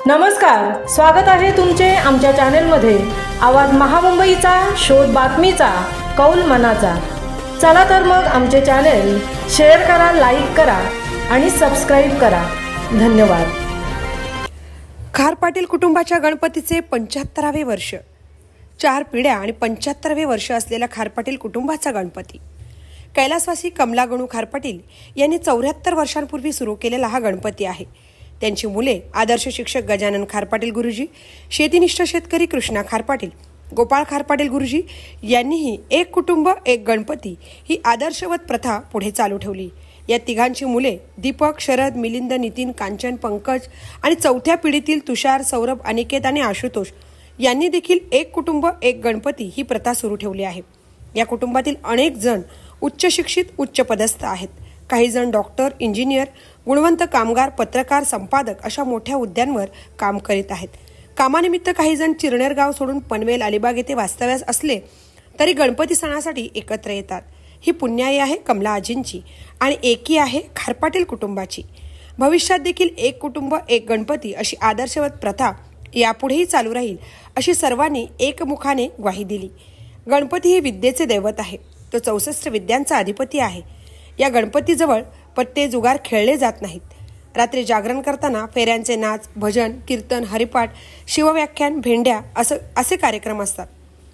नमस्कार, स्वागत आहे तुमचे आमच्या चॅनेलमध्ये। आवाज महामुंबईचा, शोध बातमीचा, कौल मनाचा। चला तर मग आमचे चॅनेल शेअर करा, लाईक करा आणि सबस्क्राइब करा। धन्यवाद। खार पाटील कुटुंबाच्या गणपतीचे 75वे वर्ष। 4 पिढ्या आणि 75वे वर्ष असलेल्या खार पाटील कुटुंबाचा गणपती कैलासवासी कमला गणू खार पाटील यांनी 74 वर्षांपूर्वी सुरू केलेला हा गणपती आहे। त्यांची मुले आदर्श शिक्षक गजानन खार पाटील गुरुजी, शेतीनिष्ठ शेतकरी कृष्णा खार पाटील, गोपाळ खार पाटील गुरुजी यांनीही एक कुटुंब एक गणपती ही आदर्शवत प्रथा पुढे चालू ठेवली। या तिघांची मुले दीपक, शरद, मिलिंद, नितीन, कांचन, पंकज आणि चौथ्या पिढीतील तुषार, सौरभ, अनिकेत आणि आशुतोष यांनी देखील एक कुटुंब एक गणपती ही प्रथा सुरू ठेवली आहे। या कुटुंबातील अनेक जण उच्च शिक्षित, उच्च पदस्थ आहेत। काही जण डॉक्टर, इंजिनियर, गुणवंत कामगार, पत्रकार, संपादक अशा मोठ्या हुद्द्यांवर काम करीत आहेत। कामानिमित्त काही जण चिरनेर गाव सोडून पनवेल, अलिबाग येथे वास्तव्यास असले तरी गणपती सणासाठी एकत्र येतात। ही पुण्याई आहे कमला आजींची आणि एकी आहे खार पाटील कुटुंबाची। भविष्यात देखील एक कुटुंब एक गणपती अशी आदर्शवत प्रथा यापुढेही चालू राहील अशी सर्वांनी एकमुखाने ग्वाही दिली। गणपती हे विद्येचे दैवत आहे। तो 64 विद्यांचा अधिपती आहे। या गणपतीजवळ पत्ते, जुगार खेळले जात नाहीत। रात्री जागरण करताना फेऱ्यांचे नाच, भजन, कीर्तन, हरिपाठ, शिवव्याख्यान, भेंड्या असे कार्यक्रम असतात।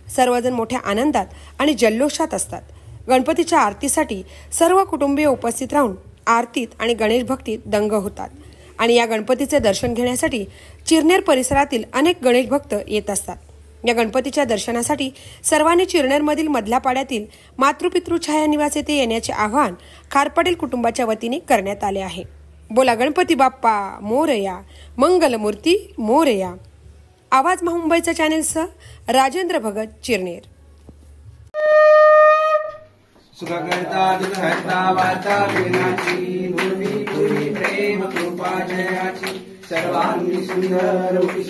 सर्वजण मोठ्या आनंदात आणि जल्लोषात असतात। गणपतीच्या आरतीसाठी सर्व कुटुंबीय उपस्थित राहून आरतीत आणि गणेश भक्तीत दंग होतात आणि या गणपतीचे दर्शन घेण्यासाठी चिरनेर परिसरातील अनेक गणेश भक्त येत असतात। या गणपतीच्या दर्शनासाठी सर्वांनी चिरनेरमधील मधल्या पाड्यातील मातृपितृ छाया निवास येथे येण्याचे आवाहन खार पाटील कुटुंबाच्या वतीने करण्यात आले आहे। बोला गणपती बाप्पा मोरया, मंगलमूर्ती मोरया। आवाज महामुंबईचा चॅनेलसह राजेंद्र भगत, चिरनेर। सुखकर्ता दुःखहर्ता वार्ता विघ्नाची, भूमी भूमी प्रेम कृपा जयाची, सर्वांगी सुंदर मुखी।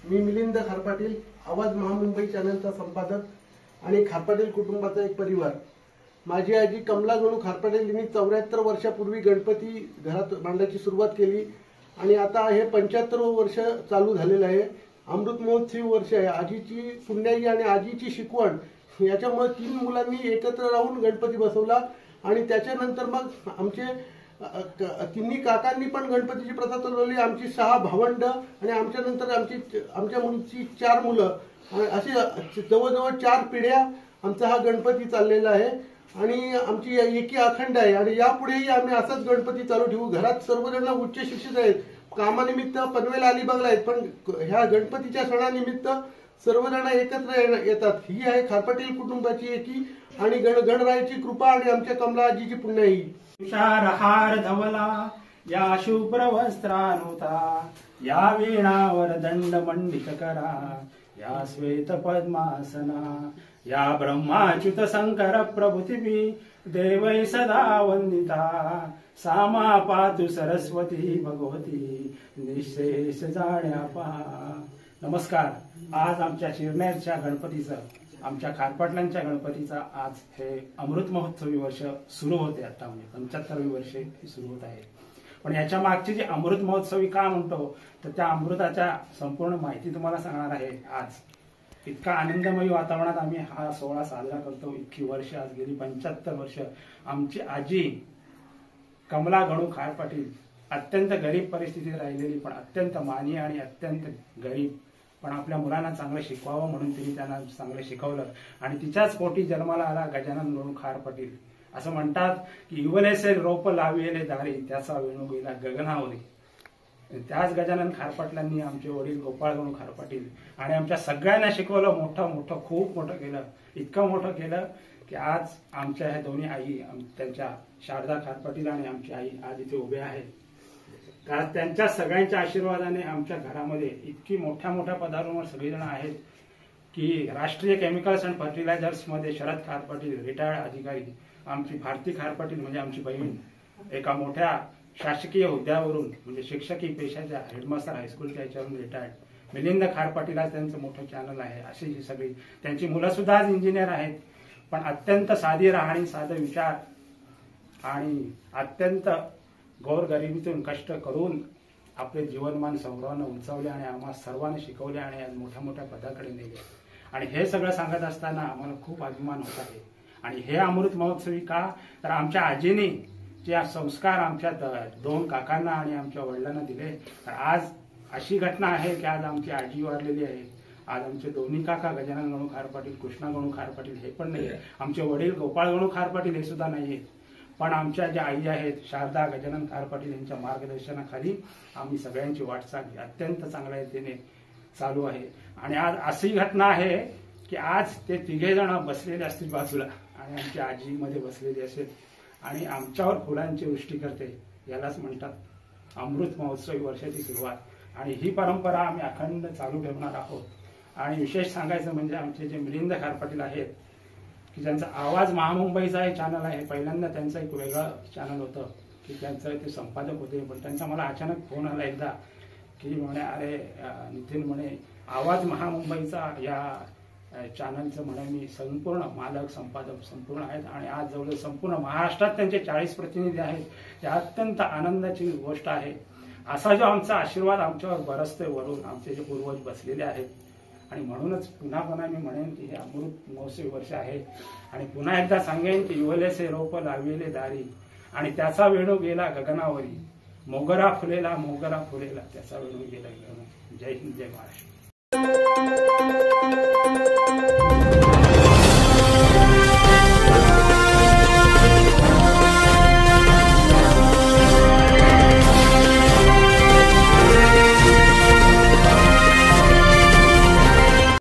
मी मिलिंद खार पाटील, आवाज महामुंबई चॅनलचा संपादक आणि खार पाटील कुटुंबाचा एक परिवार। माझी आजी कमला गणू खार पाटील यांनी 74 वर्षापूर्वी गणपती घरात मांडण्याची सुरुवात केली आणि आता हे 75वं वर्ष चालू झालेलं आहे। अमृत महोत्सवी वर्ष आहे। आजीची पुण्याई आणि आजीची शिकवण याच्यामुळे 3 मुलांनी एकत्र राहून गणपती बसवला आणि त्याच्यानंतर मग आमचे तिन्ही काकांनी पण गणपतीची प्रथा चालवली। आमची 6 भावंड आणि आमच्यानंतर आमच्या मुलीची 4 मुलं असे जवळजवळ 4 पिढ्या आमचा हा गणपती चाललेला आहे आणि आमची एकी अखंड आहे आणि यापुढेही आम्ही असाच गणपती चालू ठेवू। घरात सर्वजण उच्च शिक्षित आहेत, कामानिमित्त पनवेल, अलिबागला आहेत, पण ह्या गणपतीच्या सणानिमित्त सर्वजण एकत्र येतात। ही आहे खार पाटील कुटुंबाची एकी आणि गणरायाची कृपा आणि आमच्या कमला आजीची पुण्याई। तुषार हार धवला या शुभ्र वस्त्रानुता, या वीणावर दंड मंडित करा, या श्वेत पद्मासना, या ब्रह्माच्युत शंकर प्रभुतिभी देवै सदा वंदिता, सामा पातु सरस्वती भगवती निशेष जाण्या पा। नमस्कार। आज आमच्या चिरनेरच्या गणपतीचं, आमच्या खारपाटलांच्या गणपतीचा आज हे अमृत महोत्सवी वर्ष सुरू होते। आता म्हणजे 75वी वर्ष सुरू होत आहे। पण याच्या मागची जी अमृत महोत्सवी का म्हणतो तर त्या अमृताच्या संपूर्ण माहिती तुम्हाला सांगणार आहे। आज इतका आनंदमयी वातावरणात आम्ही हा सोहळा साजरा करतो। इतकी वर्ष, आज गेली 75 वर्ष आमची आजी कमला गणू खार पाटील अत्यंत गरीब परिस्थितीत राहिलेली, पण अत्यंत मानी आणि अत्यंत गरीब, पण आपल्या मुलांना चांगलं शिकवावं म्हणून तिने त्यांना चांगलं शिकवलं आणि तिच्याच पोटी जन्माला आला गजानन गणू खार पाटील। असं म्हणतात की इवलेसे रोप लाविले दारी, त्याचा वेणू गेला गगनावरी। त्याच गजानन खार पाटलांनी आमचे वडील गोपाळ गणू खार पाटील आणि आमच्या सगळ्यांना शिकवलं, मोठं खूप मोठं केलं। इतकं मोठं केलं की आज आमच्या ह्या दोन्ही आई, त्यांच्या शारदा खार पाटील आणि आमची आई आज इथे उभे आहेत। कारण त्यांच्या सगळ्यांच्या आशीर्वादाने आमच्या घरामध्ये इतकी मोठ्या पदावर सगळेजण आहेत की राष्ट्रीय केमिकल्स अँड फर्टिलायझर्स मध्ये शरद खार पाटील रिटायर्ड अधिकारी, आमची भारती खार पाटील म्हणजे आमची बहीण एका मोठ्या शासकीय हुद्द्यावरून म्हणजे शिक्षकी पेशाच्या हेडमास्टर हायस्कूलच्या याच्यावरून रिटायर्ड, मिलिंद खार पाटील आज त्यांचं मोठं चॅनल आहे। अशी ही सगळी त्यांची मुलं सुद्धा आज इंजिनियर आहेत, पण अत्यंत साधी राहणी, साधे विचार आणि अत्यंत गोरगरिबीतून कष्ट करून आपले जीवनमान सर्वांना उंचावले आणि आम्हा सर्वांना शिकवले आणि आज मोठ्या मोठ्या पदाकडे नेले. आणि हे सगळं सांगत असताना आम्हाला खूप अभिमान होत आहे. आणि हे अमृत महोत्सवी का, तर आमच्या आजीने जे संस्कार आमच्या 2 काकांना आणि आमच्या वडिलांना दिले. तर आज अशी घटना आहे की आज आमची आजी वारलेली आहे. आज आमचे दोन्ही काका गजानन गणू खार पाटील, कृष्णा गणू खार पाटील हे पण नाही. आमचे वडील गोपाळ गणू खार पाटील हे सुद्धा नाहीये. पण आमच्या ज्या आई आहेत शारदा गजानन खार पाटील यांच्या मार्गदर्शनाखाली आम्ही सगळ्यांची वाटचाल अत्यंत चांगल्या रीतीने चालू आहे. आणि आज अशी घटना आहे की आज ते 3 जण बसलेले असतील बाजूला आणि आमची आजी मध्ये बसलेली असेल आणि आमच्यावर फुलांची वृष्टी करते. यालाच म्हणतात अमृत महोत्सवी वर्षाची सुरुवात. आणि ही परंपरा आम्ही अखंड चालू ठेवणार आहोत. आणि विशेष सांगायचं म्हणजे आमचे जे मिलिंद खार पाटील आहेत की ज्यांचा आवाज महामुंबईचा एक चॅनल आहे. पहिल्यांदा त्यांचं एक वेगळं चॅनल होतं की त्यांचं ते संपादक होते. पण त्यांचा मला अचानक फोन आला एकदा की म्हणे अरे नितीन म्हणे आवाज महामुंबईचा या चॅनलचं म्हणे मी संपूर्ण मालक संपादक संपूर्ण आहेत. आणि आज जवळ संपूर्ण महाराष्ट्रात त्यांचे 40 प्रतिनिधी आहेत. त्या अत्यंत आनंदाची गोष्ट आहे. असा जो आमचा आशीर्वाद आमच्यावर बरसतोय वरून आमचे जे पूर्वज बसलेले आहेत. आणि म्हणूनच पुन्हा मी म्हणेन की हे अमृत महोत्सवी वर्ष आहे. आणि पुन्हा एकदा सांगेन की युवलेसे रोप लावलेले दारी आणि त्याचा वेणू गेला गगनावरी. मोगरा फुलेला त्याचा वेणू गेला गगनावरी. जय हिंद, जय महाराष्ट्र.